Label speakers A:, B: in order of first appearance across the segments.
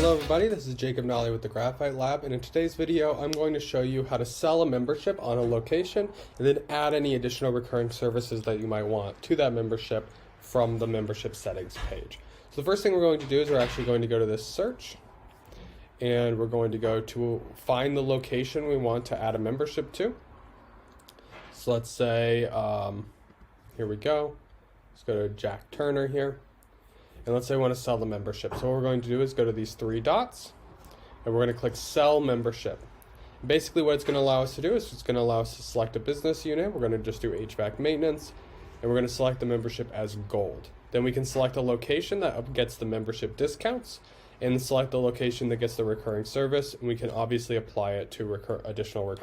A: Hello everybody, this is Jacob Nolly with the Graphite Lab, and in today's video I'm going to show you how to sell a membership on a location and then add any additional recurring services that you might want to that membership from the membership settings page. So the first thing we're going to do is we're actually going to go to this search, and we're going to go to find the location we want to add a membership to. So let's say, here we go, let's go to Jack Turner here. And let's say we want to sell the membership. So what we're going to do is go to these three dots, and we're going to click Sell Membership. Basically what it's going to allow us to do is it's going to allow us to select a business unit. We're going to just do HVAC maintenance, and we're going to select the membership as Gold. Then we can select a location that gets the membership discounts, and select the location that gets the recurring service, and we can obviously apply it to additional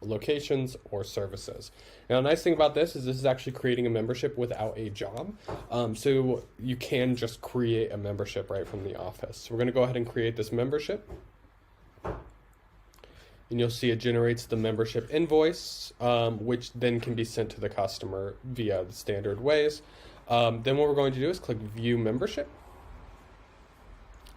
A: locations or services. Now, the nice thing about this is actually creating a membership without a job. So you can just create a membership right from the office. So we're going to go ahead and create this membership. And you'll see it generates the membership invoice, which then can be sent to the customer via the standard ways. Then what we're going to do is click View Membership.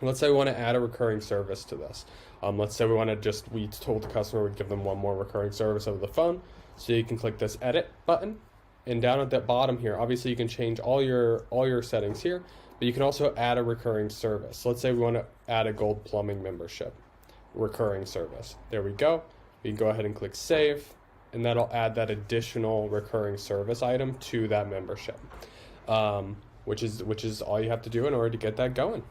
A: Let's say we want to add a recurring service to this. Let's say we told the customer we'd give them one more recurring service over the phone. So you can click this Edit button, and down at the bottom here, obviously you can change all your settings here, but you can also add a recurring service. So let's say we want to add a Gold Plumbing membership, recurring service. There we go. We can go ahead and click Save, and that'll add that additional recurring service item to that membership, which is all you have to do in order to get that going.